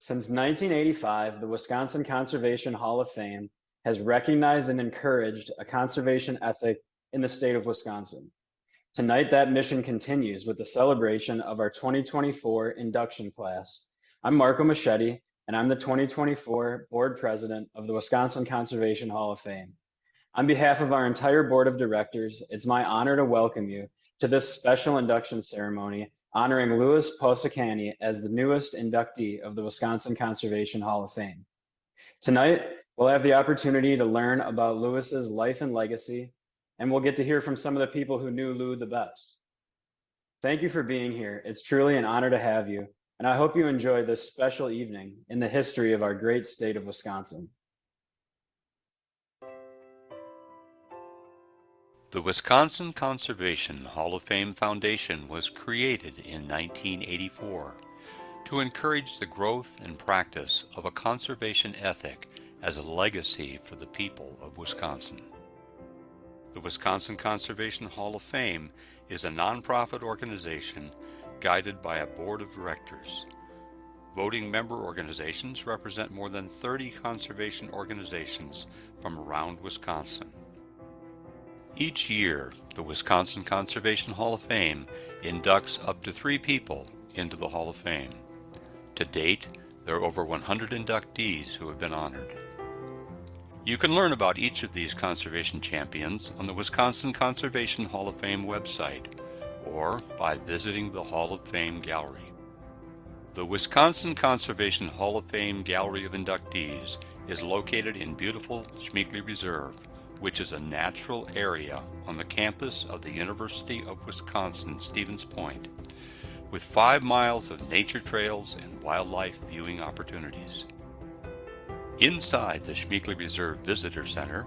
Since 1985, the Wisconsin Conservation Hall of Fame has recognized and encouraged a conservation ethic in the state of Wisconsin. Tonight, that mission continues with the celebration of our 2024 induction class. I'm Marco Machete, and I'm the 2024 board president of the Wisconsin Conservation Hall of Fame. On behalf of our entire board of directors, it's my honor to welcome you to this special induction ceremony honoring Louis Posekany as the newest inductee of the Wisconsin Conservation Hall of Fame. Tonight, we'll have the opportunity to learn about Louis's life and legacy, and we'll get to hear from some of the people who knew Lou the best. Thank you for being here. It's truly an honor to have you, and I hope you enjoy this special evening in the history of our great state of Wisconsin. The Wisconsin Conservation Hall of Fame Foundation was created in 1984 to encourage the growth and practice of a conservation ethic as a legacy for the people of Wisconsin. The Wisconsin Conservation Hall of Fame is a nonprofit organization guided by a board of directors. Voting member organizations represent more than 30 conservation organizations from around Wisconsin. Each year, the Wisconsin Conservation Hall of Fame inducts up to 3 people into the Hall of Fame. To date, there are over 100 inductees who have been honored. You can learn about each of these conservation champions on the Wisconsin Conservation Hall of Fame website or by visiting the Hall of Fame Gallery. The Wisconsin Conservation Hall of Fame Gallery of Inductees is located in beautiful Schmeeckley Reserve, which is a natural area on the campus of the University of Wisconsin-Stevens Point, with 5 miles of nature trails and wildlife viewing opportunities. Inside the Schmeeckley Reserve Visitor Center,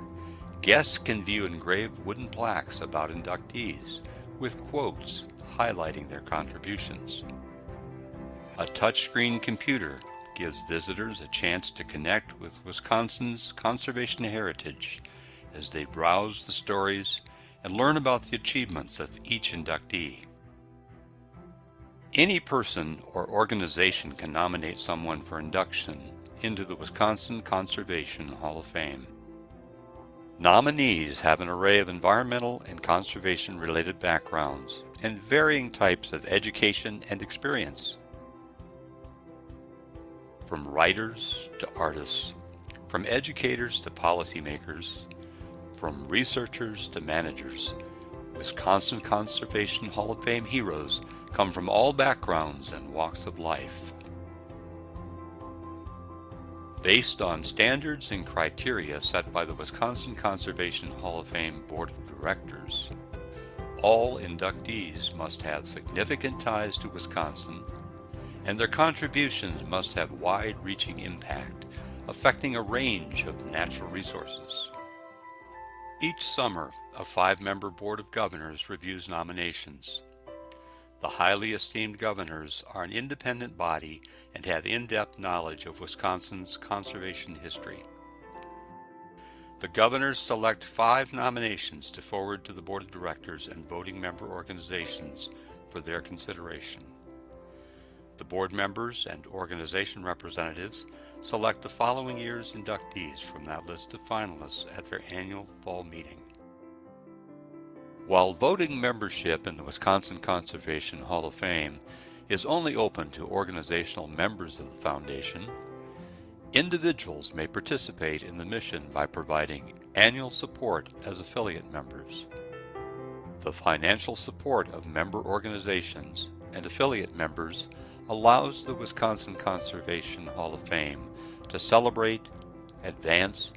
guests can view engraved wooden plaques about inductees, with quotes highlighting their contributions. A touchscreen computer gives visitors a chance to connect with Wisconsin's conservation heritage as they browse the stories and learn about the achievements of each inductee. Any person or organization can nominate someone for induction into the Wisconsin Conservation Hall of Fame. Nominees have an array of environmental and conservation-related backgrounds and varying types of education and experience. From writers to artists, from educators to policymakers, from researchers to managers, Wisconsin Conservation Hall of Fame heroes come from all backgrounds and walks of life. Based on standards and criteria set by the Wisconsin Conservation Hall of Fame Board of Directors, all inductees must have significant ties to Wisconsin, and their contributions must have wide-reaching impact, affecting a range of natural resources. Each summer, a 5-member Board of Governors reviews nominations. The highly esteemed governors are an independent body and have in-depth knowledge of Wisconsin's conservation history. The governors select 5 nominations to forward to the Board of Directors and voting member organizations for their consideration. The board members and organization representatives select the following year's inductees from that list of finalists at their annual fall meeting. While voting membership in the Wisconsin Conservation Hall of Fame is only open to organizational members of the foundation, individuals may participate in the mission by providing annual support as affiliate members. The financial support of member organizations and affiliate members allows the Wisconsin Conservation Hall of Fame to celebrate, advance,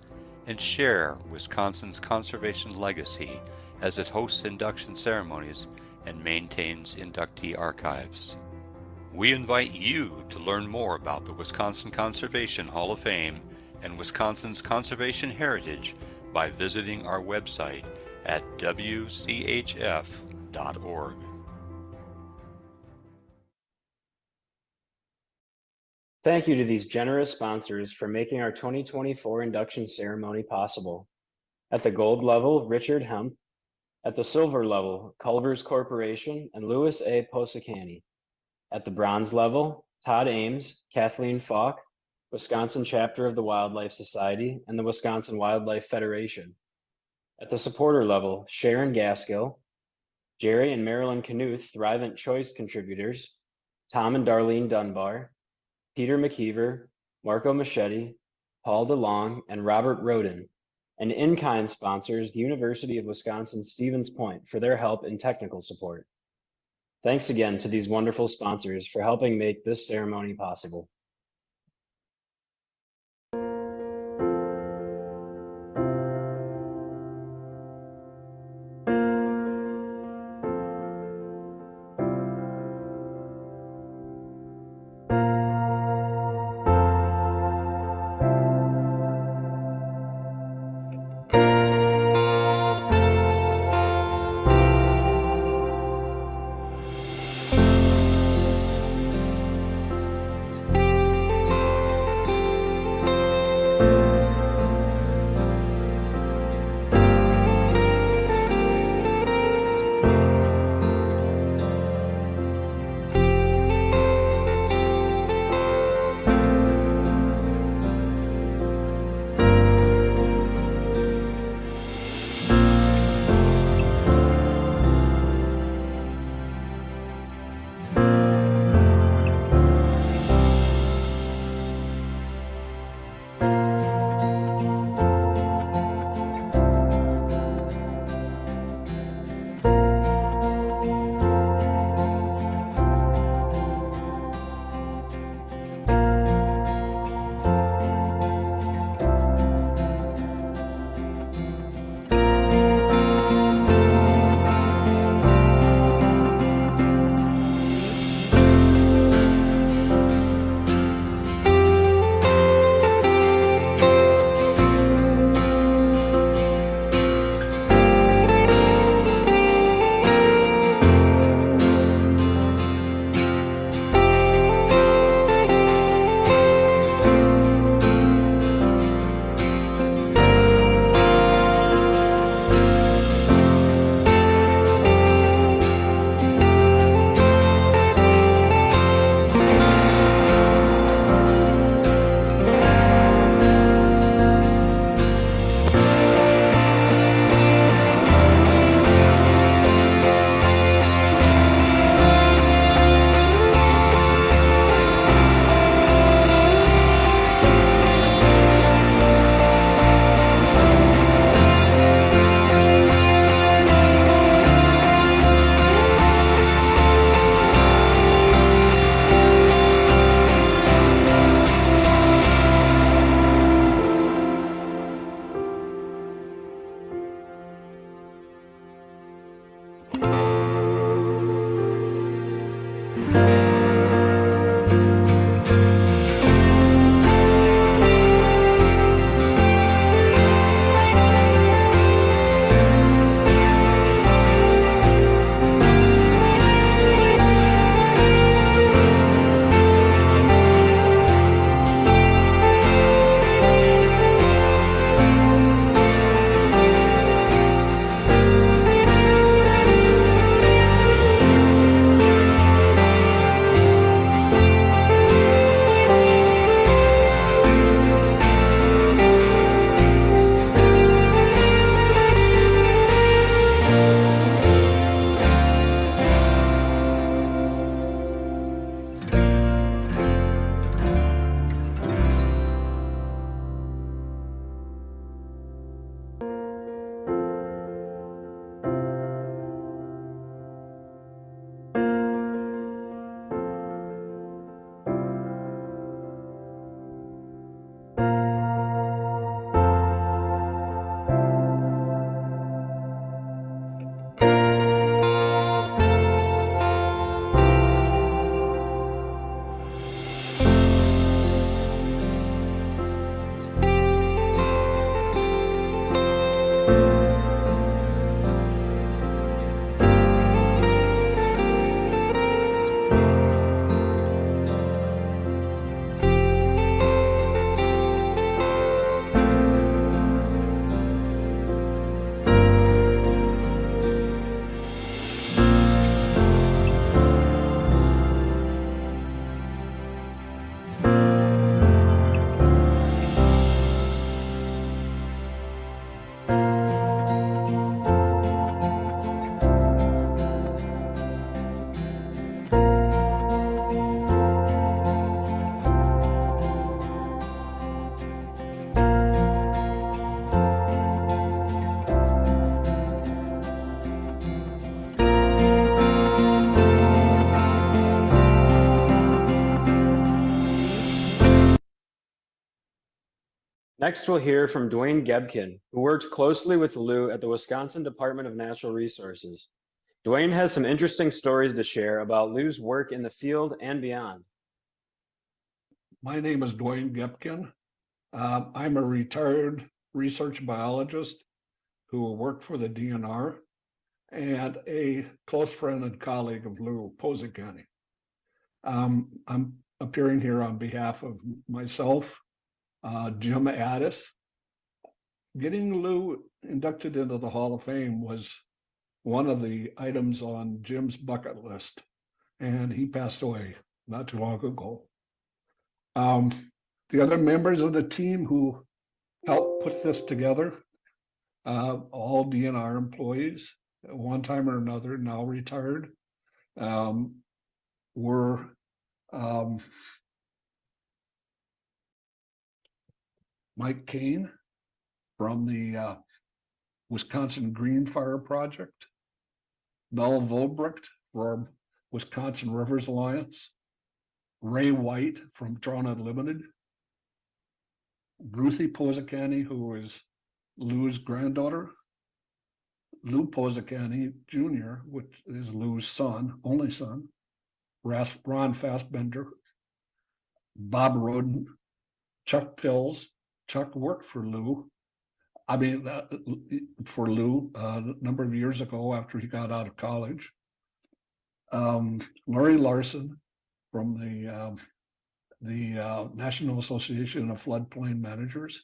and share Wisconsin's conservation legacy as it hosts induction ceremonies and maintains inductee archives. We invite you to learn more about the Wisconsin Conservation Hall of Fame and Wisconsin's conservation heritage by visiting our website at wchf.org. Thank you to these generous sponsors for making our 2024 induction ceremony possible. At the gold level, Richard Hemp. At the silver level, Culver's Corporation and Louis A. Posekany. At the bronze level, Todd Ames, Kathleen Falk, Wisconsin chapter of the Wildlife Society, and the Wisconsin Wildlife Federation. At the supporter level, Sharon Gaskill, Jerry and Marilyn Knuth, Thrivent Choice contributors, Tom and Darlene Dunbar, Peter McKeever, Marco Machete, Paul DeLong, and Robert Roden, and in-kind sponsors, the University of Wisconsin-Stevens Point, for their help and technical support. Thanks again to these wonderful sponsors for helping make this ceremony possible. Next, we'll hear from Dwayne Gebkin, who worked closely with Lou at the Wisconsin Department of Natural Resources. Dwayne has some interesting stories to share about Lou's work in the field and beyond. My name is Dwayne Gebkin. I'm a retired research biologist who worked for the DNR and a close friend and colleague of Lou Posekany. I'm appearing here on behalf of myself, Jim Addis. Getting Lou inducted into the Hall of Fame was one of the items on Jim's bucket list, and he passed away not too long ago. The other members of the team who helped put this together, all DNR employees at one time or another, now retired, were Mike Kane from the Wisconsin Green Fire Project, Mel Volbrecht from Wisconsin Rivers Alliance, Ray White from Drawn Unlimited, Ruthie Posekany, who is Lou's granddaughter, Lou Posekany Jr., which is Lou's son, only son, Ron Fassbender, Bob Roden, Chuck Pills. Chuck worked for Lou. For Lou a number of years ago after he got out of college. Larry Larson from the National Association of Floodplain Managers,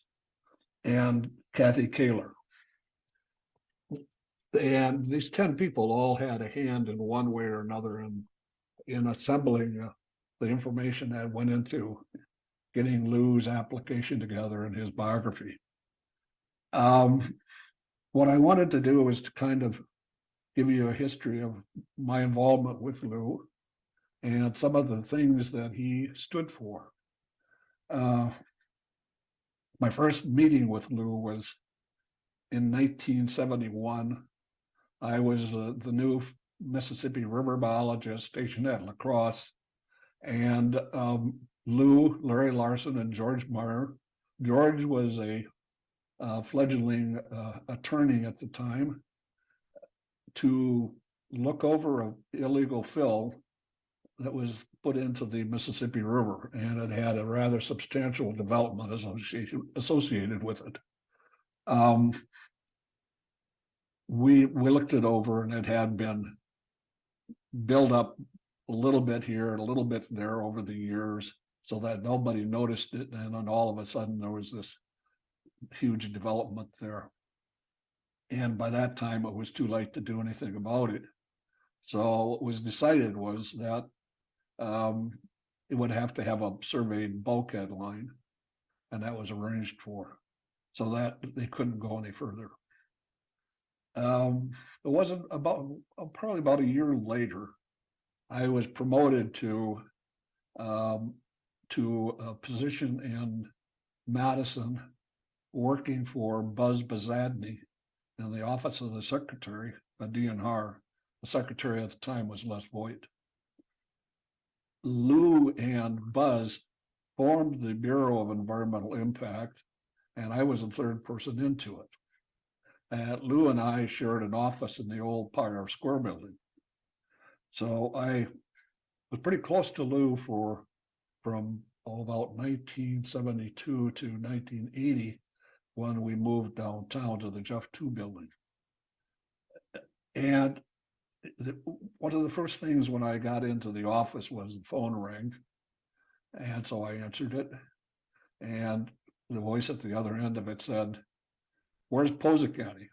and Kathy Kaler. And these 10 people all had a hand in one way or another in assembling the information that went into getting Lou's application together and his biography. What I wanted to do was to kind of give you a history of my involvement with Lou and some of the things that he stood for. My first meeting with Lou was in 1971. I was the new Mississippi River biologist stationed at La Crosse, and Lou, Larry Larson, and George Meyer. George was a fledgling attorney at the time, to look over an illegal fill that was put into the Mississippi River, and it had a rather substantial development associated with it. We looked it over, and it had been built up a little bit here and a little bit there over the years, so that nobody noticed it, and then all of a sudden there was this huge development there. And by that time, it was too late to do anything about it. So what was decided was that it would have to have a surveyed bulkhead line, and that was arranged for, so that they couldn't go any further. It wasn't probably about a year later, I was promoted to a position in Madison, working for Buzz Bazadny in the office of the secretary at DNR. The secretary at the time was Les Voigt. Lou and Buzz formed the Bureau of Environmental Impact, and I was the third person into it. And Lou and I shared an office in the old Pioneer Square building. So I was pretty close to Lou from about 1972 to 1980, when we moved downtown to the Jeff II building. And one of the first things when I got into the office was the phone rang. And so I answered it. And the voice at the other end of it said, "Where's Posekany?"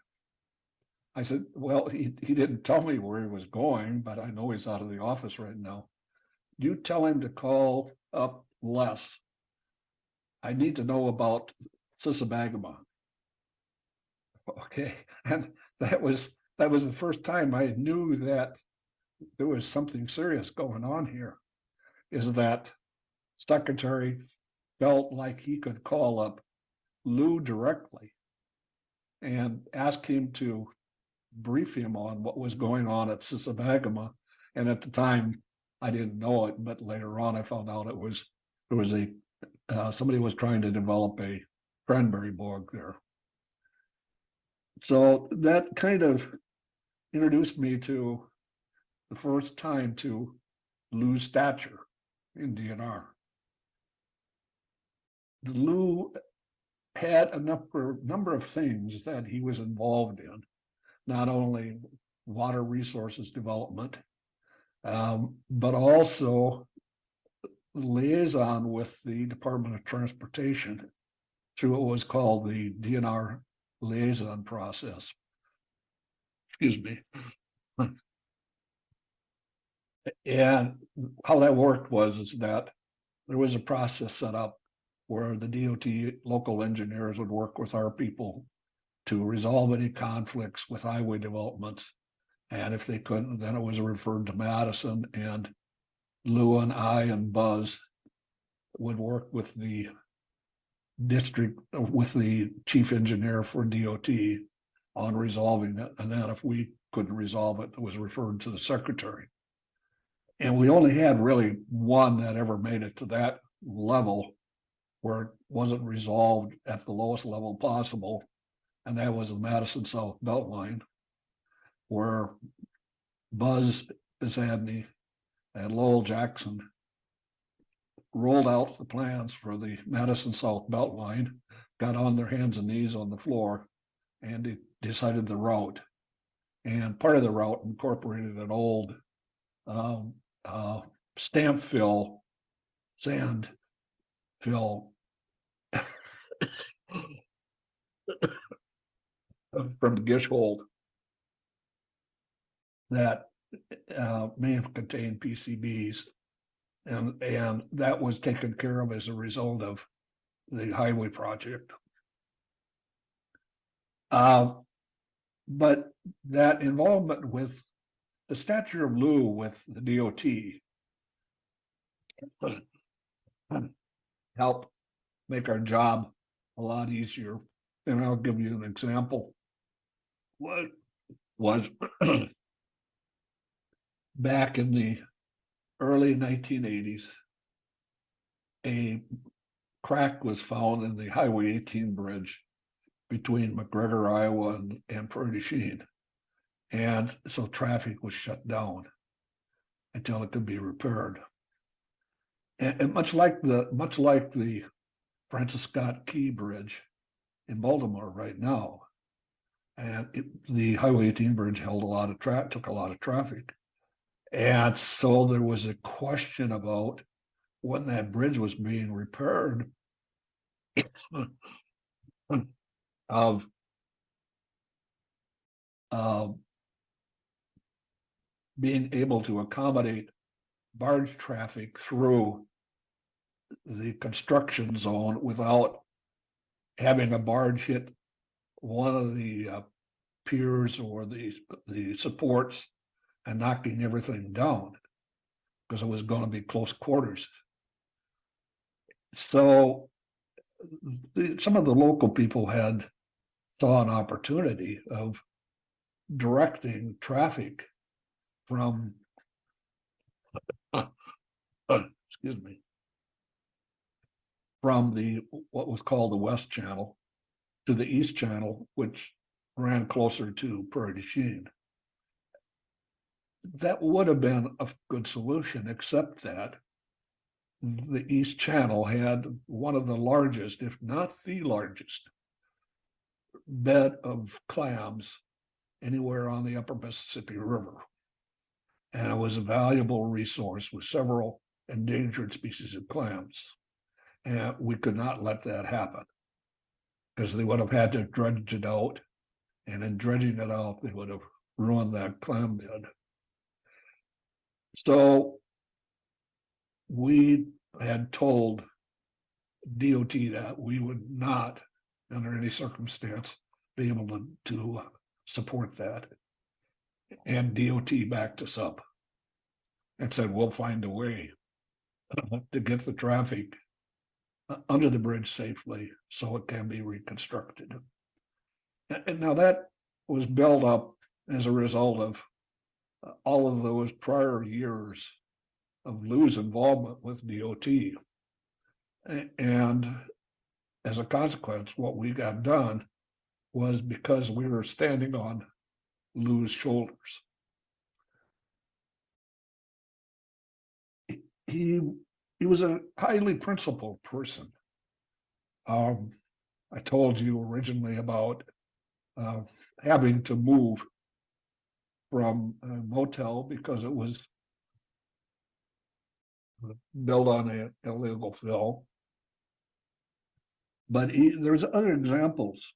I said, "Well, he didn't tell me where he was going, but I know he's out of the office right now. You tell him to call up Les. I need to know about Sisebagama." Okay, and that was the first time I knew that there was something serious going on here. Is that secretary felt like he could call up Lou directly and ask him to brief him on what was going on at Sisebagama. And at the time, I didn't know it, but later on I found out there was somebody was trying to develop a cranberry bog there. So that kind of introduced me to the first time to Lou's stature in DNR. Lou had a number of things that he was involved in, not only water resources development, but also liaison with the Department of Transportation through what was called the DNR liaison process. Excuse me. And how that worked was that there was a process set up where the DOT local engineers would work with our people to resolve any conflicts with highway developments. And if they couldn't, then it was referred to Madison, and Lou and I and Buzz would work with the district, with the chief engineer for DOT on resolving it. And then if we couldn't resolve it, it was referred to the secretary. And we only had really one that ever made it to that level where it wasn't resolved at the lowest level possible. And that was the Madison South Beltline, where Buzz Bisadney and Lowell Jackson rolled out the plans for the Madison South Beltline, got on their hands and knees on the floor, and decided the route. And part of the route incorporated an old stamp fill, sand fill from the Gishhold that may have contained PCBs, and that was taken care of as a result of the highway project. But that involvement with the stature of Lou with the DOT helped make our job a lot easier. And I'll give you an example. What was back in the early 1980s, a crack was found in the Highway 18 bridge between McGregor, Iowa and Prairie du Chien. And so traffic was shut down until it could be repaired. And much like the Francis Scott Key Bridge in Baltimore right now, and the Highway 18 bridge held a lot of took a lot of traffic. And so there was a question about when that bridge was being repaired of being able to accommodate barge traffic through the construction zone without having a barge hit one of the piers or the supports and knocking everything down, because it was going to be close quarters. So some of the local people saw an opportunity of directing traffic from excuse me, from what was called the West Channel to the East Channel, which ran closer to Prairie du Chien. That would have been a good solution, except that the East Channel had one of the largest, if not the largest, bed of clams anywhere on the upper Mississippi River. And it was a valuable resource with several endangered species of clams. And we could not let that happen, because they would have had to dredge it out. And in dredging it out, they would have ruined that clam bed. So we had told DOT that we would not, under any circumstance, be able to support that. And DOT backed us up and said, we'll find a way to get the traffic under the bridge safely so it can be reconstructed. And now that was built up as a result of all of those prior years of Lou's involvement with DOT. And as a consequence, what we got done was because we were standing on Lou's shoulders. He was a highly principled person. I told you originally about having to move from a motel because it was built on an illegal fill. But there's other examples.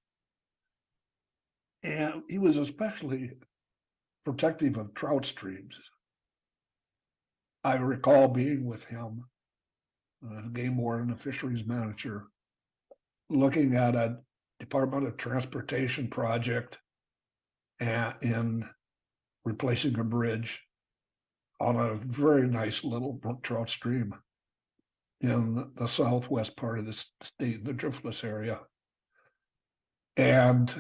And he was especially protective of trout streams. I recall being with him, game warden, a fisheries manager, looking at a Department of Transportation project in replacing a bridge on a very nice little brook trout stream in the southwest part of the state, the driftless area. And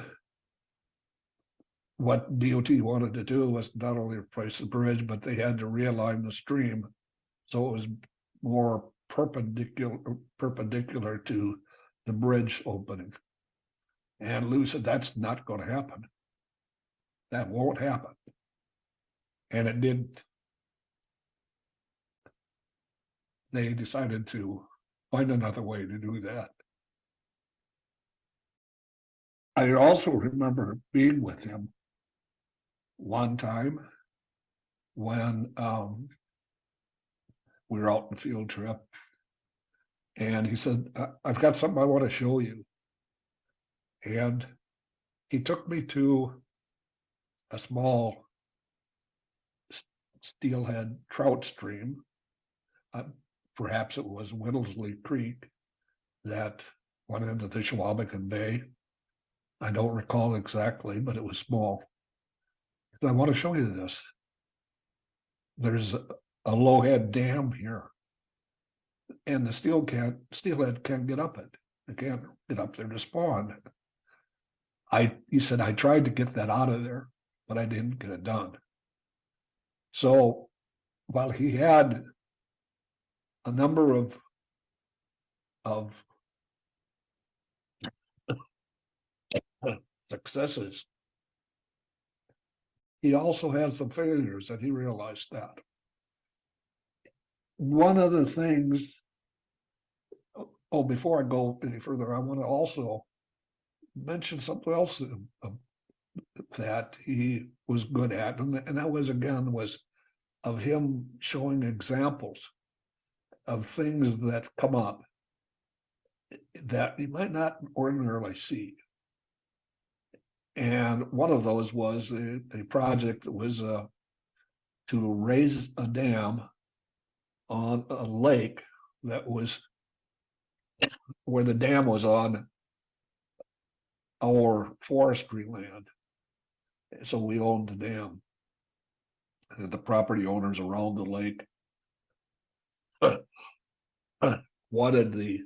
what DOT wanted to do was not only replace the bridge, but they had to realign the stream so it was more perpendicular to the bridge opening. And Lou said, that's not going to happen. That won't happen. And it didn't. They decided to find another way to do that. I also remember being with him one time when we were out on a field trip, and he said, I've got something I want to show you. And he took me to a small steelhead trout stream. Perhaps it was Whittlesley Creek that went into the Chewabican Bay. I don't recall exactly, but it was small. I want to show you this. There's a low-head dam here, and the steelhead can't get up it. It can't get up there to spawn. He said, I tried to get that out of there, but I didn't get it done. So while he had a number of successes, he also had some failures, and he realized that. One of the things, before I go any further, I want to also mention something else that he was good at, and that was of him showing examples of things that come up that you might not ordinarily see. And one of those was a project that was to raise a dam on a lake that was where the dam was on our forestry land. So we owned the dam. And the property owners around the lake wanted the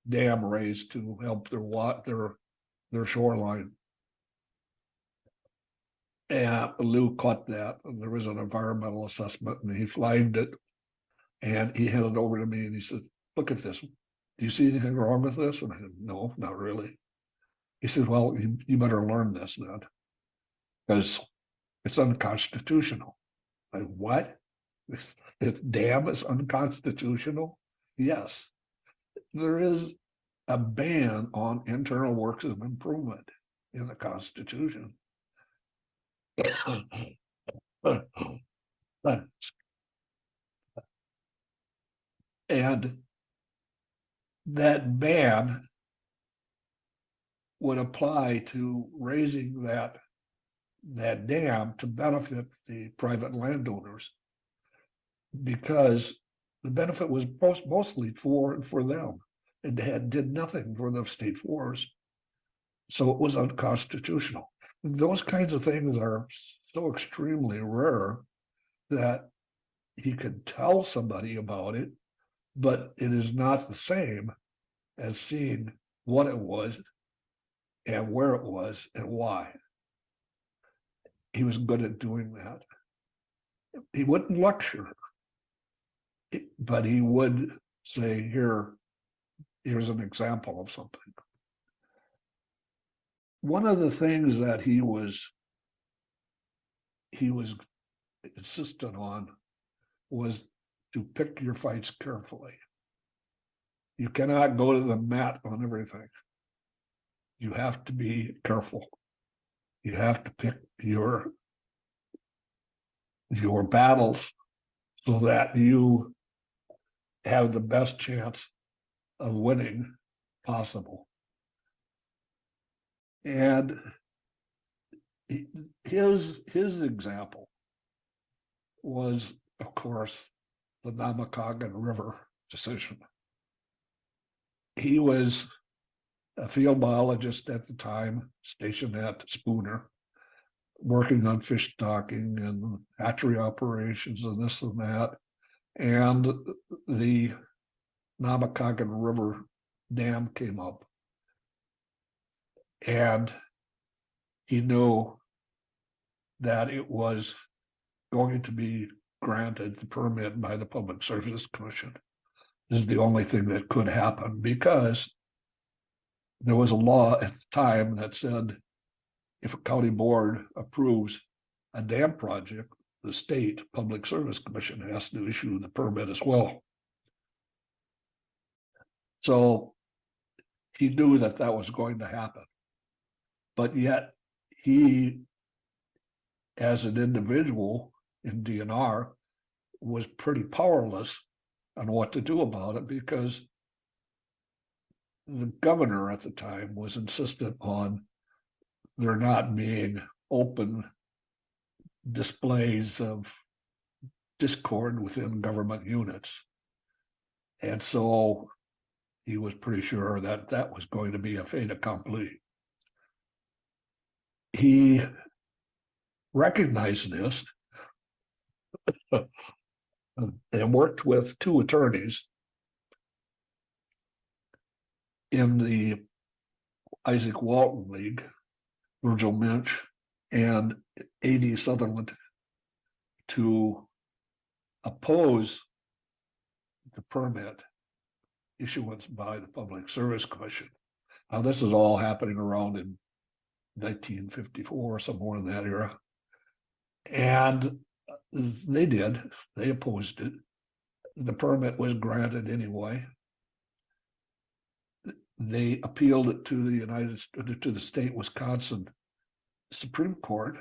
dam raised to help their shoreline. And Lou caught that, and there was an environmental assessment, and he flagged it, and he handed it over to me, and he said, look at this. Do you see anything wrong with this? And I said, no, not really. He said, well, you better learn this then, because it's unconstitutional. Like, what? This dam is unconstitutional? Yes. There is a ban on internal works of improvement in the Constitution. And that ban would apply to raising that dam to benefit the private landowners, because the benefit was mostly for them. It did nothing for the state forest. So it was unconstitutional. Those kinds of things are so extremely rare that he could tell somebody about it, but it is not the same as seeing what it was and where it was and why. He was good at doing that. He wouldn't lecture, but he would say, here's an example of something. one of the things that he was insistent on was to pick your fights carefully. You cannot go to the mat on everything. You have to be careful. You have to pick your battles so that you have the best chance of winning possible. And his example was, of course, the Namakagon River decision. He was a field biologist at the time, stationed at Spooner, working on fish stocking and hatchery operations and this and that. And the Namakagon River Dam came up. And he knew that it was going to be granted the permit by the Public Service Commission. This is the only thing that could happen, because there was a law at the time that said if a county board approves a dam project, the state Public Service Commission has to issue the permit as well. So he knew that that was going to happen. But yet he, as an individual in DNR, was pretty powerless on what to do about it, because the governor at the time was insistent on there not being open displays of discord within government units. And so he was pretty sure that that was going to be a fait accompli. He recognized this and worked with two attorneys in the Isaac Walton League, Virgil Minch and A.D. Sutherland, to oppose the permit issuance by the Public Service Commission. Now, this is all happening around in 1954, somewhere in that era. And they did, they opposed it. The permit was granted anyway. They appealed it to the state Wisconsin Supreme Court,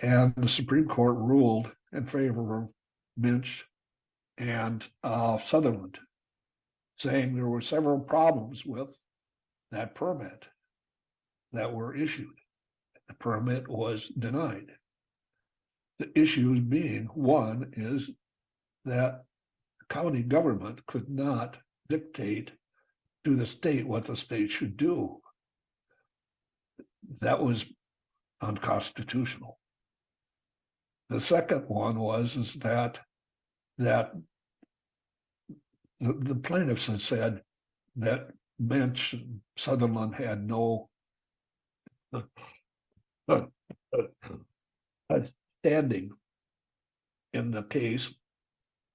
and the Supreme Court ruled in favor of Minch and Sutherland, saying there were several problems with that permit that were issued. The permit was denied. The issues being, one is that the county government could not dictate to the state what the state should do. That was unconstitutional. The second one is that the plaintiffs had said that Minch and Sutherland had no standing in the case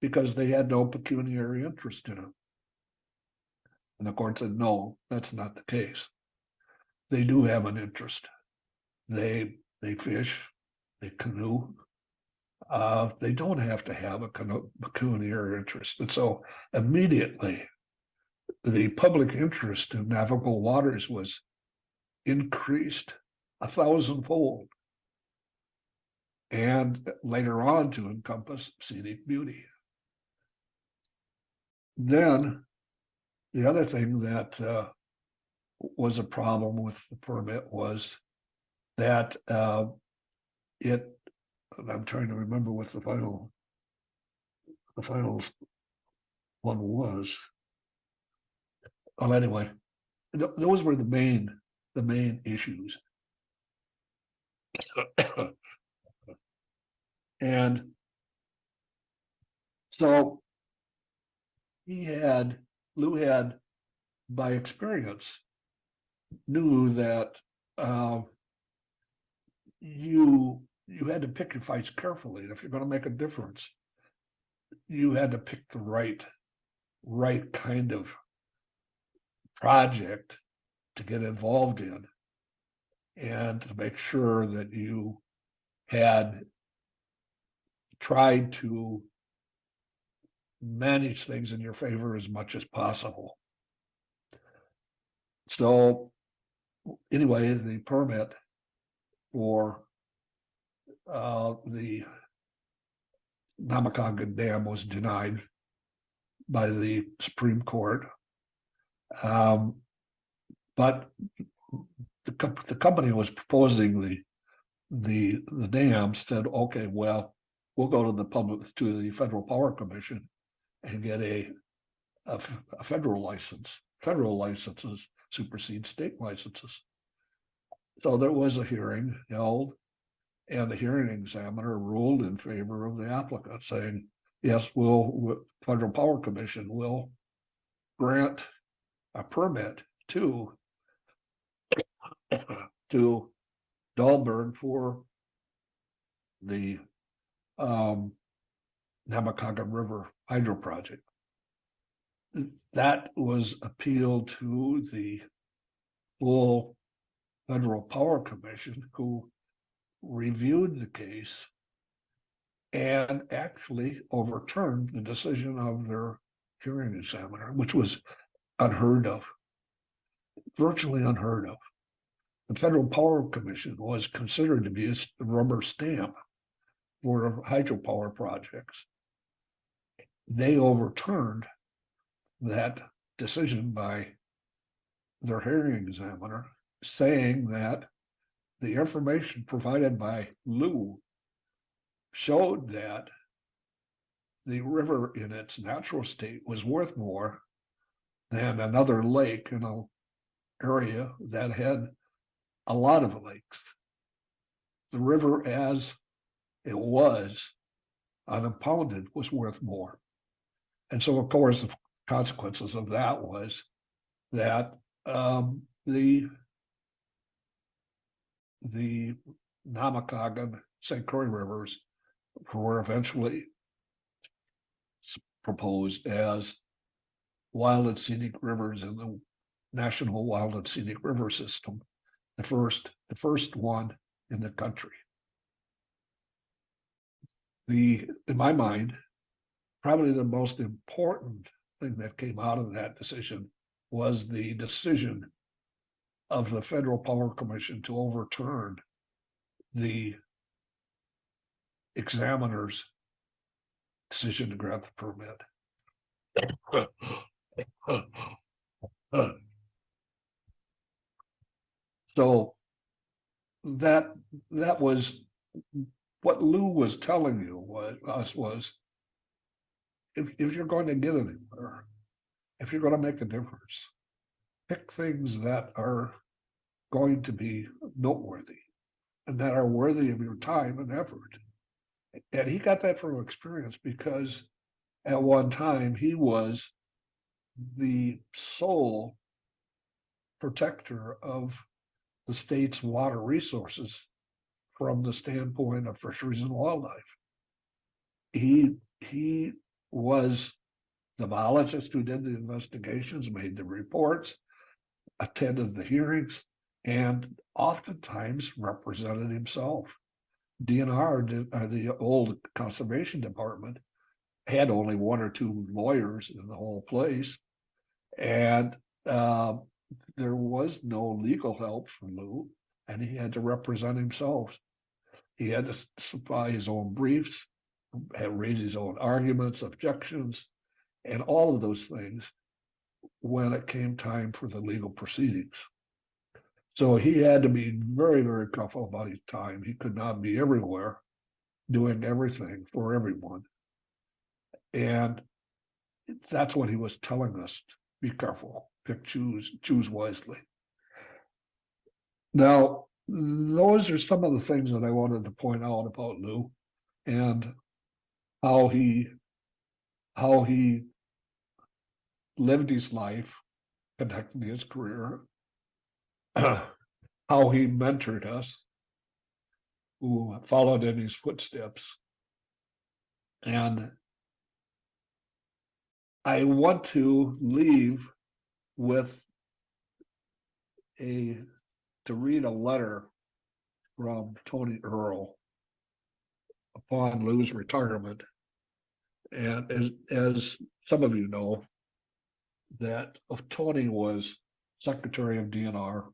because they had no pecuniary interest in it. And the court said, no, that's not the case. They do have an interest. They fish, they canoe. They don't have to have a pecuniary interest. And so immediately the public interest in navigable waters was increased 1,000-fold, and later on to encompass scenic beauty. Then the other thing that was a problem with the permit was that I'm trying to remember what the final one was. Well, anyway, those were the main issues. And so Lou had, by experience, knew that you had to pick your fights carefully. And if you're going to make a difference, you had to pick the right kind of project to get involved in. and to make sure that you had tried to manage things in your favor as much as possible. So anyway, the permit for the Namakongan Dam was denied by the Supreme Court. But the company was proposing the dam said, okay, well, we'll go to the Federal Power Commission and get a federal license. Federal licenses supersede state licenses. So there was a hearing held, and the hearing examiner ruled in favor of the applicant, saying, yes, Federal Power Commission will grant a permit to Dahlberg for the Namakongan River Hydro Project. That was appealed to the full Federal Power Commission, who reviewed the case and actually overturned the decision of their hearing examiner, which was unheard of, virtually unheard of. The Federal Power Commission was considered to be a rubber stamp for hydropower projects. They overturned that decision by their hearing examiner, saying that the information provided by Lou showed that the river in its natural state was worth more than another lake in an area that had a lot of lakes. The river as it was unimpounded was worth more. And so, of course, the consequences of that was that the Namakongan St. Croix rivers were eventually proposed as wild and scenic rivers in the National Wild and Scenic River System, the first one in the country. In my mind, probably the most important thing that came out of that decision was the decision of the Federal Power Commission to overturn the examiner's decision to grant the permit. So that was what Lou was telling you was if you're going to get anywhere, if you're going to make a difference, pick things that are going to be noteworthy and that are worthy of your time and effort. And he got that from experience, because at one time he was the sole protector of the state's water resources from the standpoint of fisheries and wildlife. He was the biologist who did the investigations, made the reports, attended the hearings, and oftentimes represented himself. DNR, the old conservation department, had only one or two lawyers in the whole place, and there was no legal help from Lou, and he had to represent himself. He had to supply his own briefs, raise his own arguments, objections, and all of those things when it came time for the legal proceedings. So he had to be very, very careful about his time. He could not be everywhere doing everything for everyone. And that's what he was telling us: be careful, choose wisely. Now, those are some of the things that I wanted to point out about Lou and how he lived his life, conducting his career, how he mentored us, who followed in his footsteps. And I want to leave with to read a letter from Tony Earl upon Lou's retirement. And as some of you know, that Tony was Secretary of DNR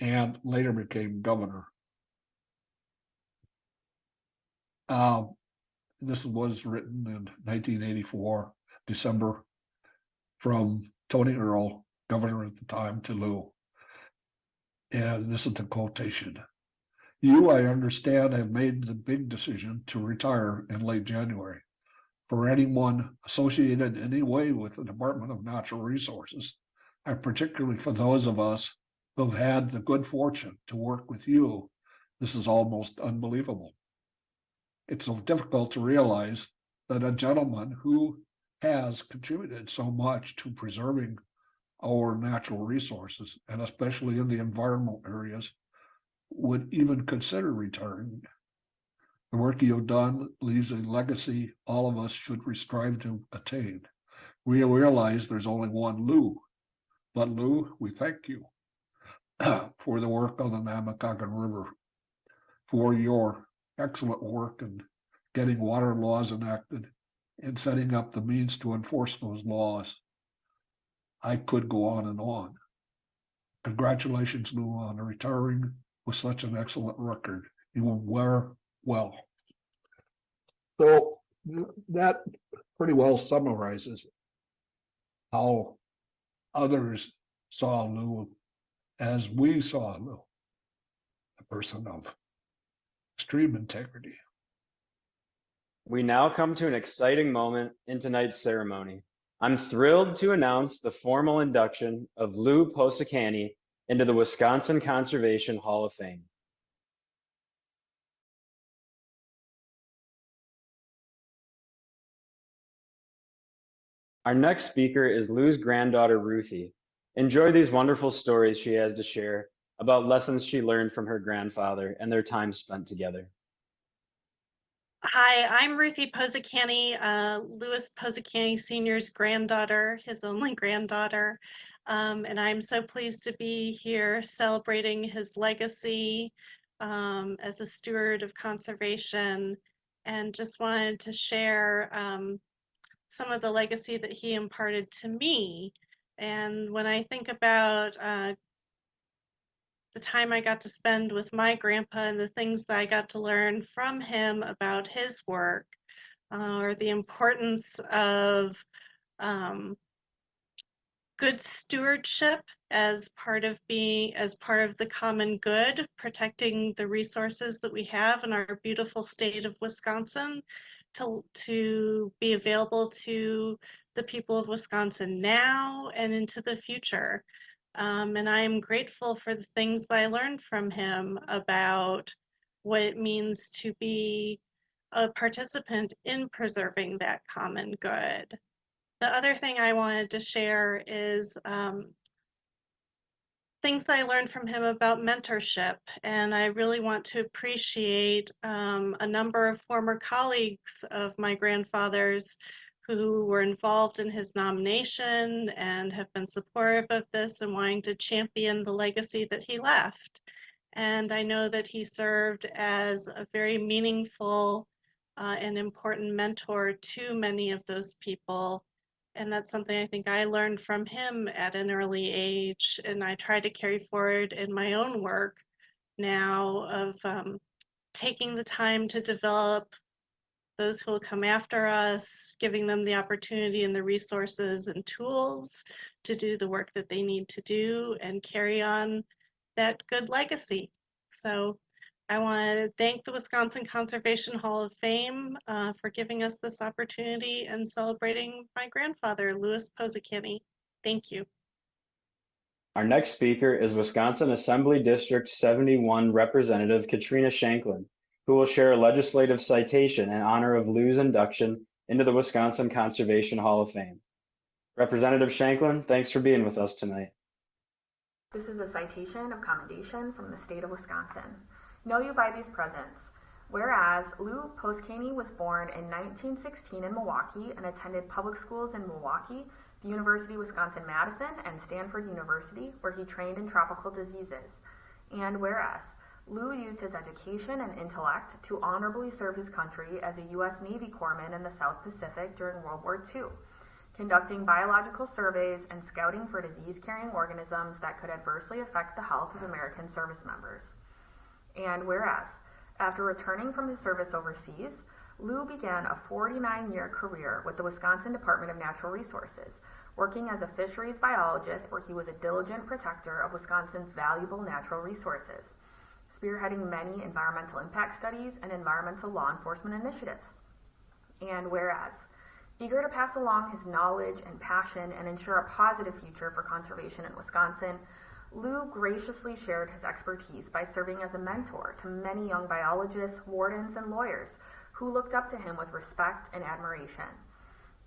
and later became governor. This was written in 1984, December, from Tony Earl, governor at the time, to Lou. And this is the quotation. You, I understand, have made the big decision to retire in late January. For anyone associated in any way with the Department of Natural Resources, and particularly for those of us who have had the good fortune to work with you, this is almost unbelievable. It's so difficult to realize that a gentleman who has contributed so much to preserving our natural resources, and especially in the environmental areas, would even consider retiring. The work you have done leaves a legacy all of us should strive to attain. We realize there's only one Lou, but Lou, we thank you for the work on the Namakagon River, for your excellent work in getting water laws enacted and setting up the means to enforce those laws. I could go on and on. Congratulations, Lou, on retiring with such an excellent record. You will wear well. So that pretty well summarizes how others saw Lou as we saw Lou, a person of extreme integrity. We now come to an exciting moment in tonight's ceremony. I'm thrilled to announce the formal induction of Lou Posekany into the Wisconsin Conservation Hall of Fame. Our next speaker is Lou's granddaughter, Ruthie. Enjoy these wonderful stories she has to share about lessons she learned from her grandfather and their time spent together. Hi, I'm Ruthie Posekany, Louis Posekany Sr.'s granddaughter, his only granddaughter. And I'm so pleased to be here celebrating his legacy as a steward of conservation, and just wanted to share some of the legacy that he imparted to me. And when I think about the time I got to spend with my grandpa and the things that I got to learn from him about his work, or the importance of good stewardship as part of the common good, protecting the resources that we have in our beautiful state of Wisconsin to be available to the people of Wisconsin now and into the future. And I'm grateful for the things I learned from him about what it means to be a participant in preserving that common good. The other thing I wanted to share is things that I learned from him about mentorship. And I really want to appreciate a number of former colleagues of my grandfather's who were involved in his nomination and have been supportive of this and wanting to champion the legacy that he left. And I know that he served as a very meaningful and important mentor to many of those people. And that's something I think I learned from him at an early age, and I try to carry forward in my own work now of taking the time to develop those who will come after us, giving them the opportunity and the resources and tools to do the work that they need to do and carry on that good legacy. So I want to thank the Wisconsin Conservation Hall of Fame for giving us this opportunity and celebrating my grandfather, Louis Posekany. Thank you. Our next speaker is Wisconsin Assembly District 71 Representative Katrina Shanklin, who will share a legislative citation in honor of Lou's induction into the Wisconsin Conservation Hall of Fame. Representative Shanklin, thanks for being with us tonight. This is a citation of commendation from the state of Wisconsin. Know you by these presents. Whereas Lou Posekany was born in 1916 in Milwaukee and attended public schools in Milwaukee, the University of Wisconsin-Madison, and Stanford University, where he trained in tropical diseases. And whereas Lou used his education and intellect to honorably serve his country as a U.S. Navy corpsman in the South Pacific during World War II, conducting biological surveys and scouting for disease-carrying organisms that could adversely affect the health of American service members. And whereas, after returning from his service overseas, Lou began a 49-year career with the Wisconsin Department of Natural Resources, working as a fisheries biologist where he was a diligent protector of Wisconsin's valuable natural resources, spearheading many environmental impact studies and environmental law enforcement initiatives. And whereas, eager to pass along his knowledge and passion and ensure a positive future for conservation in Wisconsin, Lou graciously shared his expertise by serving as a mentor to many young biologists, wardens, and lawyers who looked up to him with respect and admiration.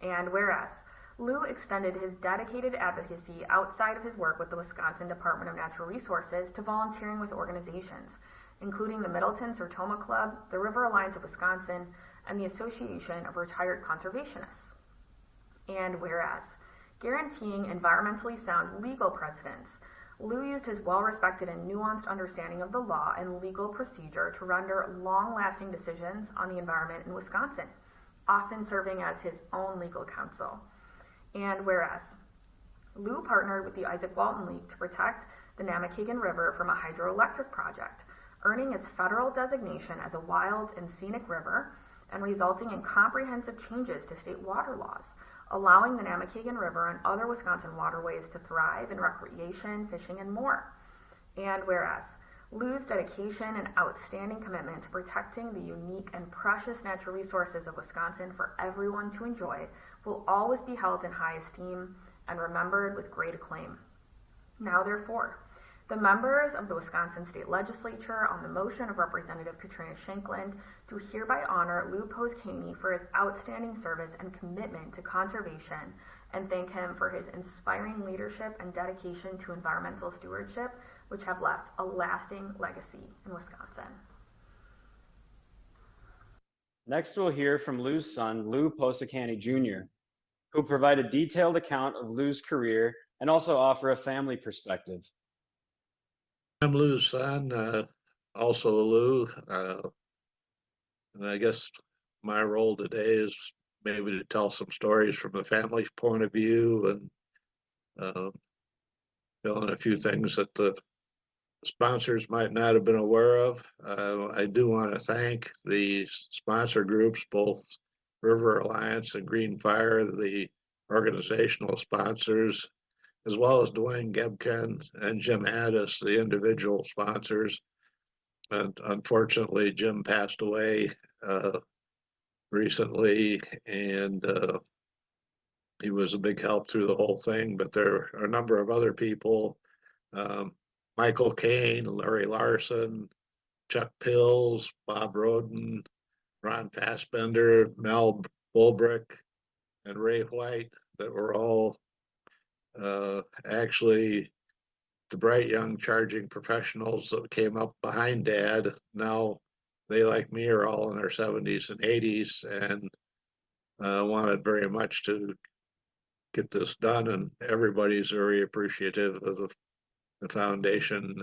And whereas, Lou extended his dedicated advocacy outside of his work with the Wisconsin Department of Natural Resources to volunteering with organizations, including the Middleton Sertoma Club, the River Alliance of Wisconsin, and the Association of Retired Conservationists. And whereas, guaranteeing environmentally sound legal precedents, Lou used his well-respected and nuanced understanding of the law and legal procedure to render long-lasting decisions on the environment in Wisconsin, often serving as his own legal counsel. And whereas, Lou partnered with the Isaac Walton League to protect the Namakagon River from a hydroelectric project, earning its federal designation as a wild and scenic river and resulting in comprehensive changes to state water laws, allowing the Namakagon River and other Wisconsin waterways to thrive in recreation, fishing, and more. And whereas, Lou's dedication and outstanding commitment to protecting the unique and precious natural resources of Wisconsin for everyone to enjoy will always be held in high esteem and remembered with great acclaim. Now therefore, the members of the Wisconsin State Legislature, on the motion of Representative Katrina Shankland, do hereby honor Lou Posekany for his outstanding service and commitment to conservation and thank him for his inspiring leadership and dedication to environmental stewardship, which have left a lasting legacy in Wisconsin. Next, we'll hear from Lou's son, Lou Posekany Jr., who provide a detailed account of Lou's career and also offer a family perspective. I'm Lou's son, also Lou, and I guess my role today is maybe to tell some stories from the family point of view and fill in a few things that the sponsors might not have been aware of. I do want to thank the sponsor groups, both River Alliance and Green Fire, the organizational sponsors, as well as Dwayne Gebken and Jim Addis, the individual sponsors. And unfortunately, Jim passed away recently, and he was a big help through the whole thing. But there are a number of other people, Michael Kane, Larry Larson, Chuck Pills, Bob Roden, Ron Fassbender, Mel Bulbrick, and Ray White, that were all actually the bright young charging professionals that came up behind Dad. Now they, like me, are all in their 70s and 80s and wanted very much to get this done, and everybody's very appreciative of the foundation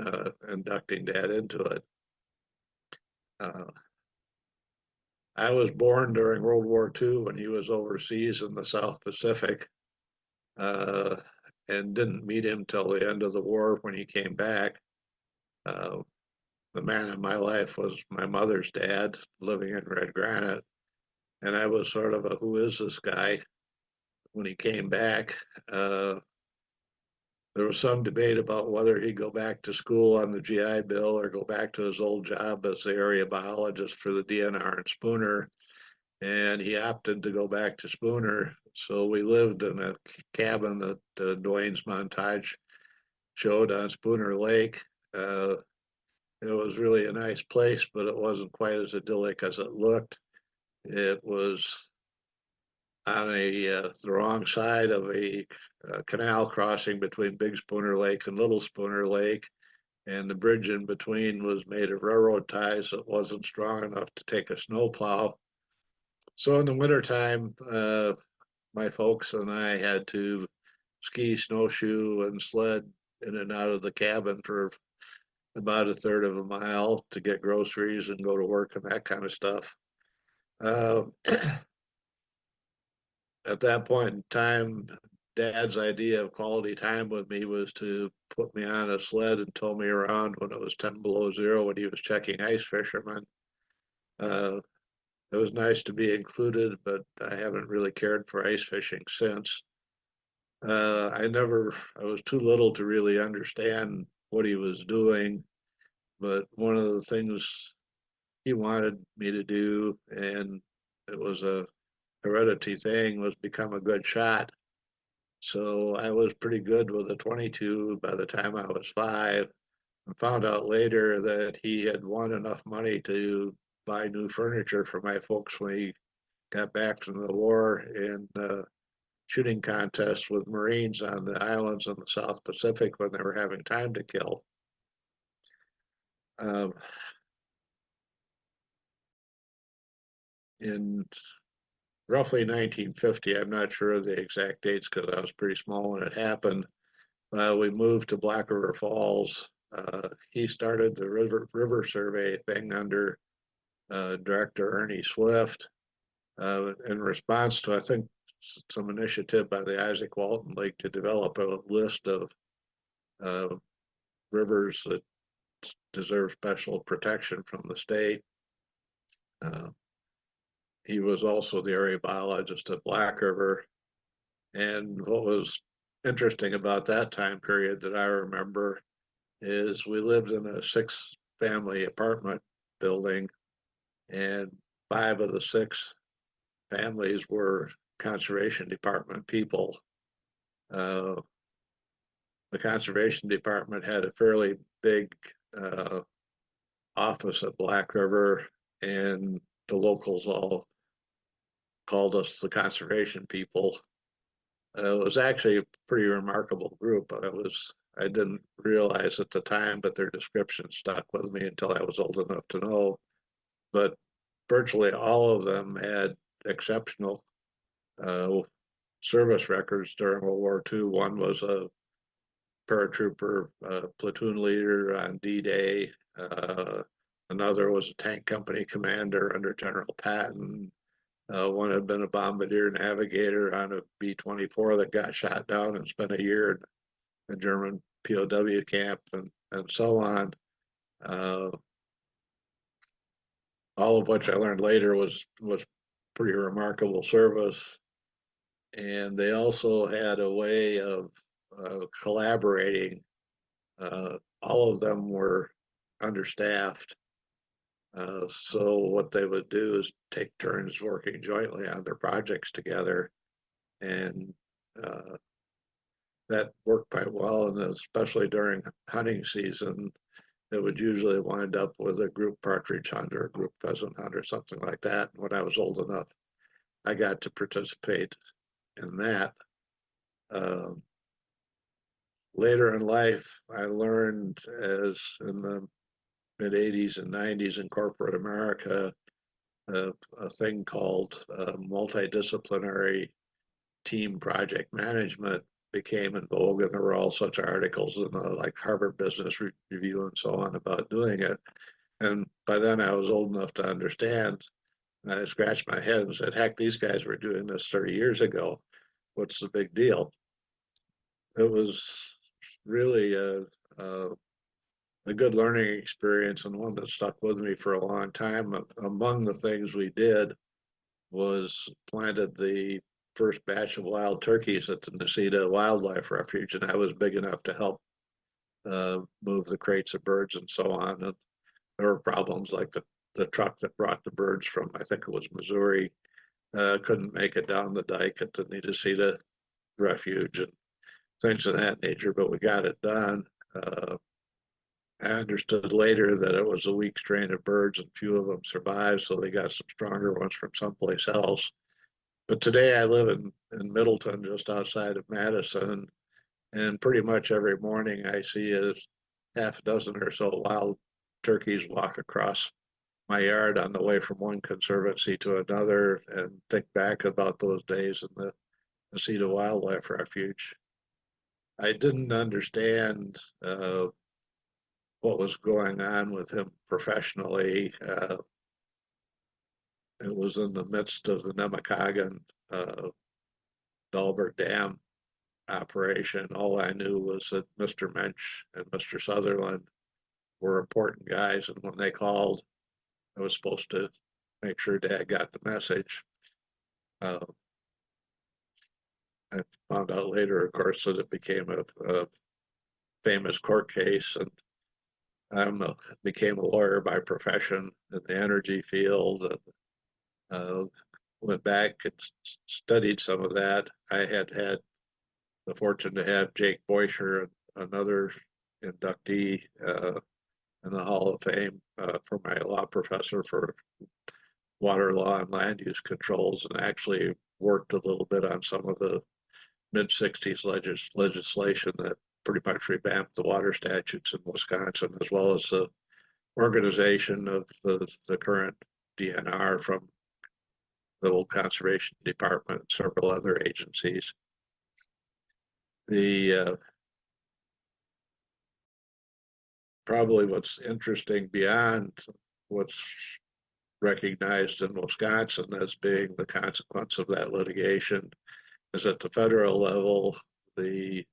inducting Dad into it. I was born during World War II when he was overseas in the South Pacific, and didn't meet him till the end of the war when he came back. The man in my life was my mother's dad, living in Red Granite, and I was sort of a who is this guy when he came back. There was some debate about whether he'd go back to school on the GI Bill or go back to his old job as the area biologist for the DNR in Spooner. And he opted to go back to Spooner. So we lived in a cabin that Dwayne's montage showed on Spooner Lake. It was really a nice place, but it wasn't quite as idyllic as it looked. It was on the wrong side of a canal crossing between Big Spooner Lake and Little Spooner Lake, and the bridge in between was made of railroad ties that wasn't strong enough to take a snowplow. So in the wintertime, my folks and I had to ski, snowshoe, and sled in and out of the cabin for about a third of a mile to get groceries and go to work and that kind of stuff. At that point in time, Dad's idea of quality time with me was to put me on a sled and tow me around when it was 10 below zero when he was checking ice fishermen. It was nice to be included, but I haven't really cared for ice fishing since. I was too little to really understand what he was doing, but one of the things he wanted me to do, and it was a heredity thing, was become a good shot. So I was pretty good with a 22 by the time I was 5. I found out later that he had won enough money to buy new furniture for my folks when he got back from the war in shooting contests with Marines on the islands in the South Pacific when they were having time to kill. In roughly 1950, I'm not sure of the exact dates because I was pretty small when it happened. We moved to Black River Falls. He started the river survey thing under Director Ernie Swift in response to, I think, some initiative by the Isaac Walton League to develop a list of rivers that deserve special protection from the state. He was also the area biologist at Black River. And what was interesting about that time period that I remember is we lived in a 6-family apartment building, and 5 of the 6 families were conservation department people. The conservation department had a fairly big office at Black River, and the locals all called us the conservation people. It was actually a pretty remarkable group. I didn't realize at the time, but their description stuck with me until I was old enough to know. But virtually all of them had exceptional service records during World War II. One was a paratrooper platoon leader on D-Day. Another was a tank company commander under General Patton. One had been a bombardier navigator on a B-24 that got shot down and spent a year in a German POW camp, and so on. All of which I learned later was pretty remarkable service. And they also had a way of collaborating. All of them were understaffed. So what they would do is take turns working jointly on their projects together. And that worked quite well. And especially during hunting season, it would usually wind up with a group partridge hunt or a group pheasant hunt or something like that. And when I was old enough, I got to participate in that. Later in life, I learned, as in the mid 80s and 90s in corporate America, a thing called multidisciplinary team project management became in vogue, and there were all such articles in like Harvard Business Review and so on about doing it. And by then I was old enough to understand, and I scratched my head and said, heck, these guys were doing this 30 years ago. What's the big deal? It was really a good learning experience, and one that stuck with me for a long time. Among the things we did was planted the first batch of wild turkeys at the Necedah Wildlife Refuge, and I was big enough to help move the crates of birds and so on. And there were problems like the truck that brought the birds from, I think it was Missouri, couldn't make it down the dike at the Necedah Refuge and things of that nature, but we got it done. I understood later that it was a weak strain of birds and few of them survived, so they got some stronger ones from someplace else. But today I live in Middleton, just outside of Madison, and pretty much every morning I see a half a dozen or so wild turkeys walk across my yard on the way from one conservancy to another, and think back about those days in the Necedah Wildlife Refuge. I didn't understand what was going on with him professionally. It was in the midst of the Nemacolin Dahlberg Dam operation. All I knew was that Mr. Mensch and Mr. Sutherland were important guys, and when they called, I was supposed to make sure Dad got the message. Uh, I found out later, of course, that it became a famous court case, and I became a lawyer by profession in the energy field, and went back and studied some of that. I had the fortune to have Jake Boisher, another inductee in the Hall of Fame, for my law professor for water law and land use controls, and actually worked a little bit on some of the mid-60s legislation that pretty much revamped the water statutes in Wisconsin, as well as the organization of the current DNR from the old Conservation Department and several other agencies. The probably what's interesting beyond what's recognized in Wisconsin as being the consequence of that litigation is at the federal level, the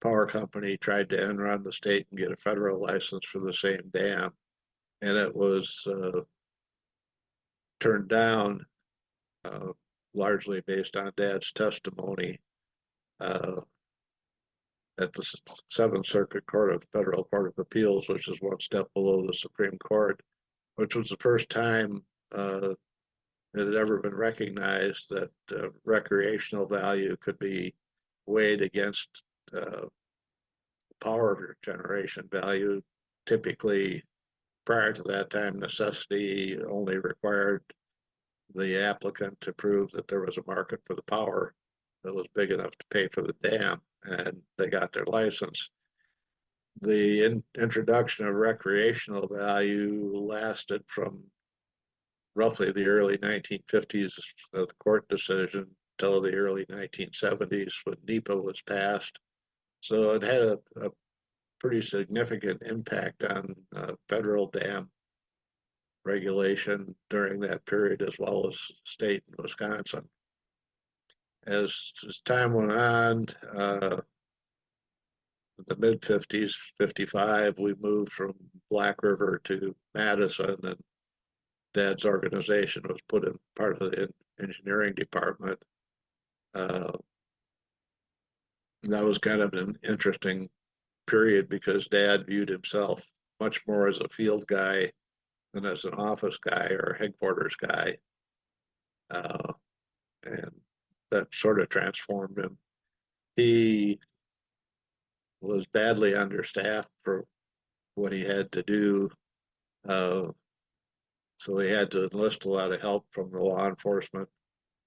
power company tried to run the state and get a federal license for the same dam, and it was turned down, largely based on Dad's testimony at the Seventh Circuit Court of the Federal Court of Appeals, which is one step below the Supreme Court, which was the first time it had ever been recognized that recreational value could be weighed against power generation value. Typically, prior to that time, necessity only required the applicant to prove that there was a market for the power that was big enough to pay for the dam, and they got their license. The introduction of recreational value lasted from roughly the early 1950s of the court decision till the early 1970s when NEPA was passed. So it had a pretty significant impact on federal dam regulation during that period, as well as state and Wisconsin. As time went on, the mid 50s, 55, we moved from Black River to Madison, and Dad's organization was put in part of the engineering department. That was kind of an interesting period because Dad viewed himself much more as a field guy than as an office guy or headquarters guy. And that sort of transformed him. He was badly understaffed for what he had to do. So he had to enlist a lot of help from the law enforcement,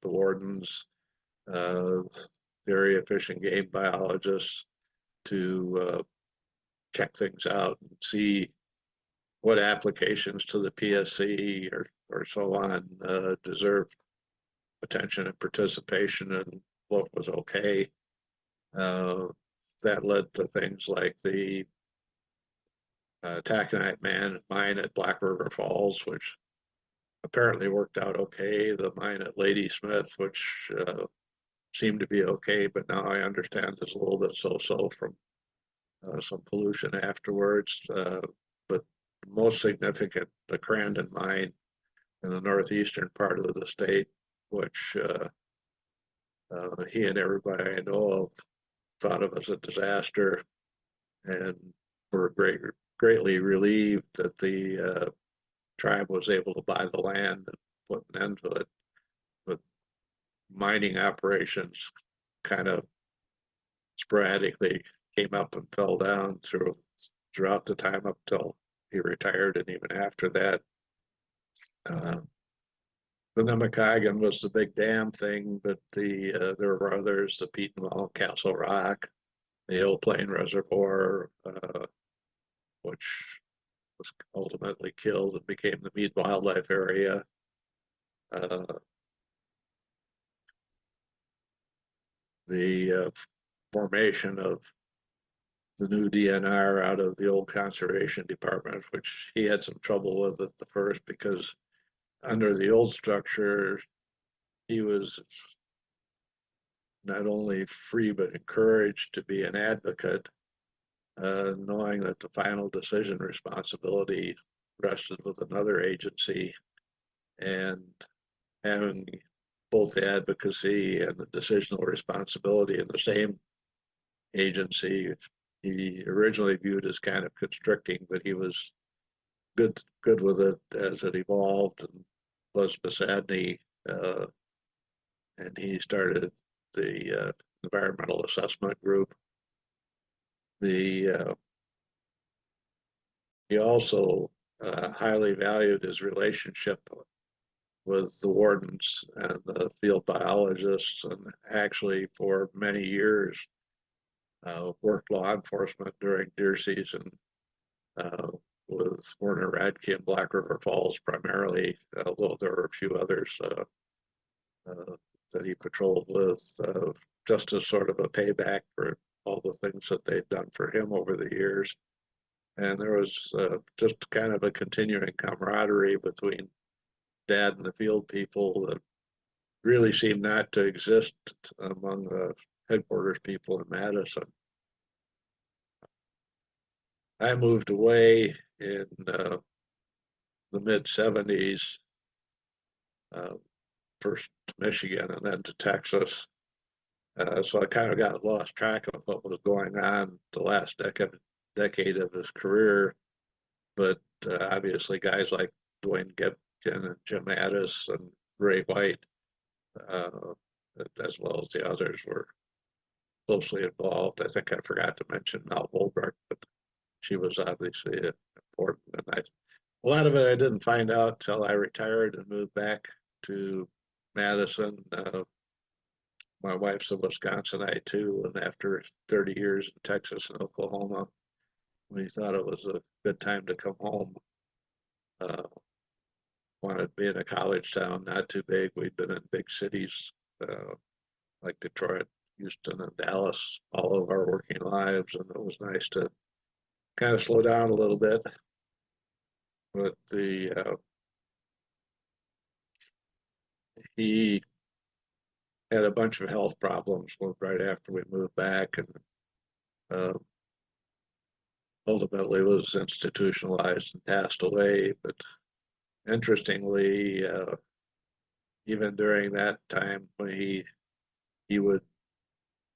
the wardens, area fish and game biologists to check things out and see what applications to the PSC or so on deserved attention and participation and what was okay. That led to things like the taconite mine at Black River Falls, which apparently worked out okay. The mine at Lady Smith, which seemed to be okay, but now I understand is a little bit so-so from some pollution afterwards. But most significant, the Crandon mine in the northeastern part of the state, which he and everybody I know of thought of as a disaster, and were greatly relieved that the tribe was able to buy the land and put an end to it. But mining operations kind of sporadically came up and fell down throughout the time up till he retired, and even after that. The Nemacolin was the big dam thing, but there were others, the Petenwall, Castle Rock, the Hill Plain Reservoir, which was ultimately killed and became the Mead Wildlife Area. The formation of the new DNR out of the old conservation department, which he had some trouble with at the first because under the old structure, he was not only free but encouraged to be an advocate, knowing that the final decision responsibility rested with another agency, and having both the advocacy and the decisional responsibility in the same agency, he originally viewed as kind of constricting, but he was good with it as it evolved. And Buzz Posekany, and he started the environmental assessment group. He also highly valued his relationship with the wardens and the field biologists, and actually for many years worked law enforcement during deer season with Werner Radke in Black River Falls primarily, although there were a few others that he patrolled with, just as sort of a payback for all the things that they'd done for him over the years. And there was just kind of a continuing camaraderie between Dad and the field people that really seemed not to exist among the headquarters people in Madison. I moved away in the mid-70s, first to Michigan and then to Texas. So I kind of got lost track of what was going on the last decade of his career. But obviously guys like Dwayne Gibson and Jim Addis and Ray White, as well as the others, were closely involved. I think I forgot to mention Mel Holbrook, but she was obviously important. And a lot of it I didn't find out till I retired and moved back to Madison. My wife's a Wisconsinite too, and after 30 years in Texas and Oklahoma, we thought it was a good time to come home. Wanted to be in a college town, not too big. We'd been in big cities like Detroit, Houston, and Dallas all of our working lives, and it was nice to kind of slow down a little bit. But he had a bunch of health problems right after we moved back, and ultimately was institutionalized and passed away. But interestingly, even during that time, when he would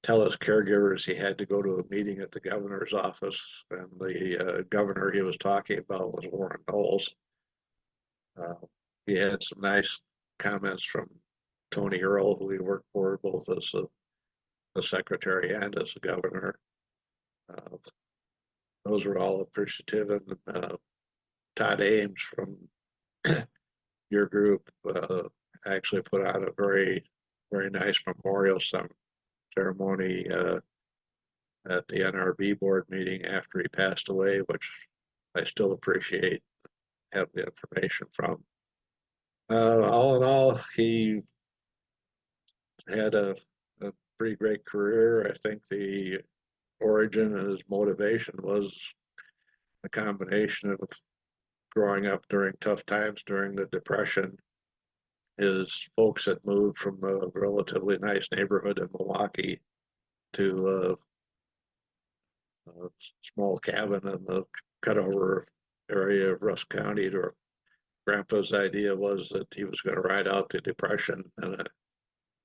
tell his caregivers he had to go to a meeting at the governor's office, and the governor he was talking about was Warren Knowles. He had some nice comments from Tony Earl, who he worked for both as a secretary and as a governor. Those were all appreciative. And Todd Ames from your group actually put on a very, very nice memorial ceremony at the NRB board meeting after he passed away, which I still appreciate having the information from. All in all, he had a pretty great career. I think the origin and his motivation was a combination of growing up during tough times during the Depression. His folks had moved from a relatively nice neighborhood in Milwaukee to a small cabin in the cutover area of Rusk County. To Grandpa's idea was that he was going to ride out the Depression in a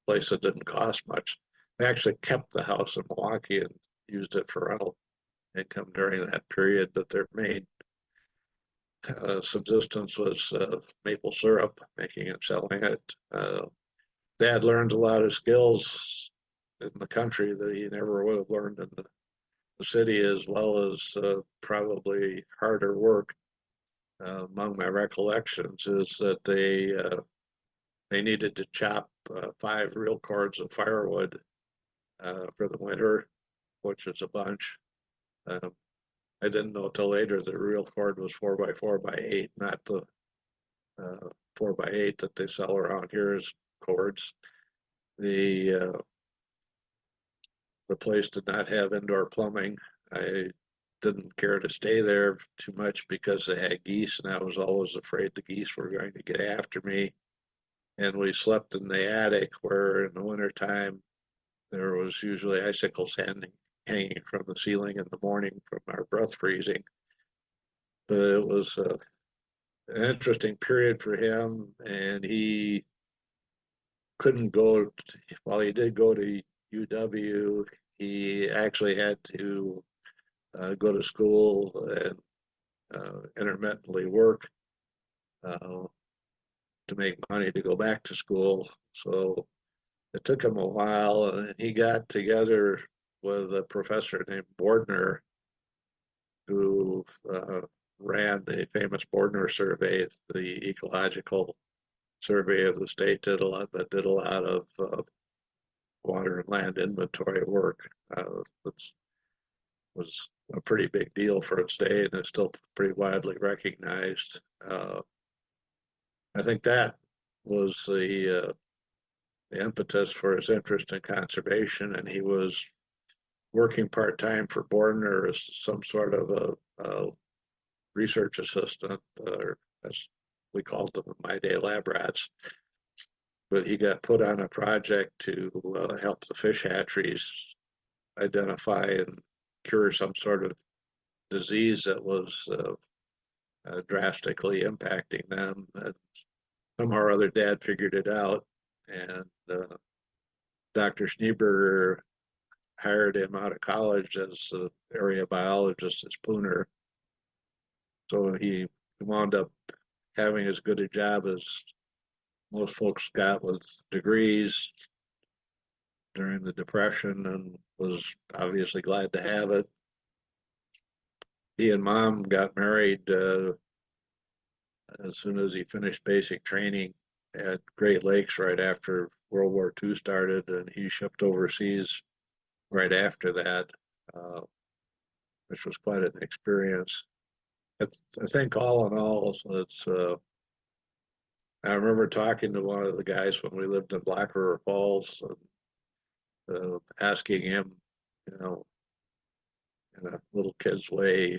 place that didn't cost much. They actually kept the house in Milwaukee and used it for rental income during that period, but their main subsistence was maple syrup, making and selling it. Dad learned a lot of skills in the country that he never would have learned in the city, as well as probably harder work. Among my recollections is that they needed to chop 5 real cords of firewood for the winter, which is a bunch. I didn't know till later the real cord was 4x4x8, not the 4x8 that they sell around here as cords. The the place did not have indoor plumbing. I didn't care to stay there too much because they had geese, and I was always afraid the geese were going to get after me. And we slept in the attic, where in the wintertime there was usually icicles hanging from the ceiling in the morning from our breath freezing. But it was an interesting period for him, and he couldn't go, while he did go to UW, he actually had to go to school and intermittently work to make money to go back to school. So it took him a while, and he got together with a professor named Bordner, who ran the famous Bordner survey, the ecological survey of the state, that did a lot of water and land inventory work. That was a pretty big deal for its day, and it's still pretty widely recognized. I think that was the impetus for his interest in conservation, and he was working part-time for Bordner as some sort of a research assistant, or as we called them in my day, lab rats. But he got put on a project to help the fish hatcheries identify and cure some sort of disease that was drastically impacting them. And somehow or other, Dad figured it out, and Dr. Schneeberger hired him out of college as an area biologist at Spooner. So he wound up having as good a job as most folks got with degrees during the Depression, and was obviously glad to have it. He and Mom got married as soon as he finished basic training at Great Lakes right after World War II started, and he shipped overseas right after that, which was quite an experience. I think all in all, it's I remember talking to one of the guys when we lived in Black River Falls, and asking him, you know, in a little kid's way,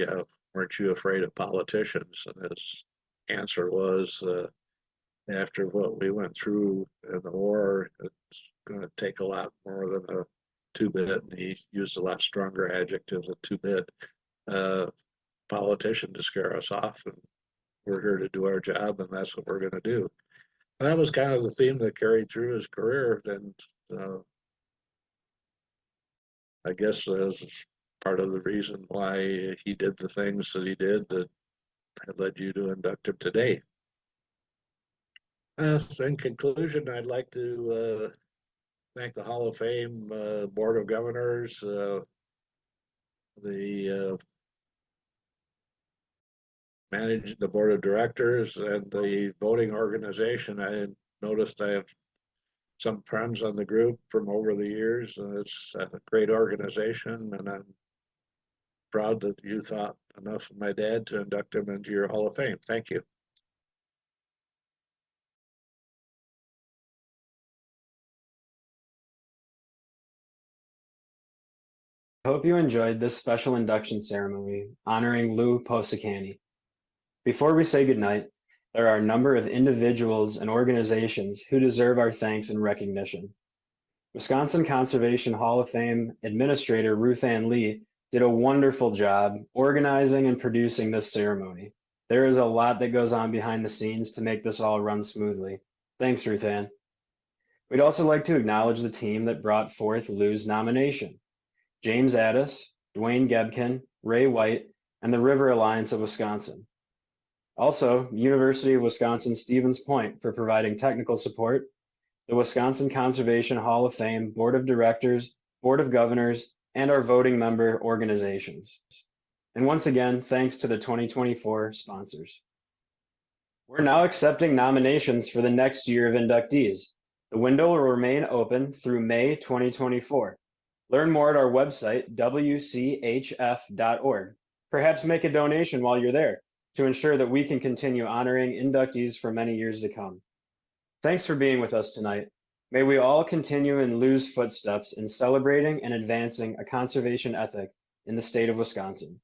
weren't you afraid of politicians? And his answer was, after what we went through in the war, it's going to take a lot more than a two-bit, and he used a lot stronger adjective than two-bit politician to scare us off. And we're here to do our job, and that's what we're going to do. And that was kind of the theme that carried through his career. Then I guess as part of the reason why he did the things that he did that led you to induct him today. In conclusion, I'd like to thank the Hall of Fame Board of Governors, the the Board of Directors, and the voting organization. I noticed I have some friends on the group from over the years, and it's a great organization, and I'm proud that you thought enough of my dad to induct him into your Hall of Fame. Thank you. I hope you enjoyed this special induction ceremony honoring Lou Posekany. Before we say goodnight, there are a number of individuals and organizations who deserve our thanks and recognition. Wisconsin Conservation Hall of Fame Administrator Ruth Ann Lee did a wonderful job organizing and producing this ceremony. There is a lot that goes on behind the scenes to make this all run smoothly. Thanks, Ruth Ann. We'd also like to acknowledge the team that brought forth Lou's nomination: James Addis, Dwayne Gebkin, Ray White, and the River Alliance of Wisconsin. Also, University of Wisconsin-Stevens Point for providing technical support, the Wisconsin Conservation Hall of Fame Board of Directors, Board of Governors, and our voting member organizations. And once again, thanks to the 2024 sponsors. We're now accepting nominations for the next year of inductees. The window will remain open through May 2024. Learn more at our website, wchf.org. Perhaps make a donation while you're there to ensure that we can continue honoring inductees for many years to come. Thanks for being with us tonight. May we all continue in Lou's footsteps in celebrating and advancing a conservation ethic in the state of Wisconsin.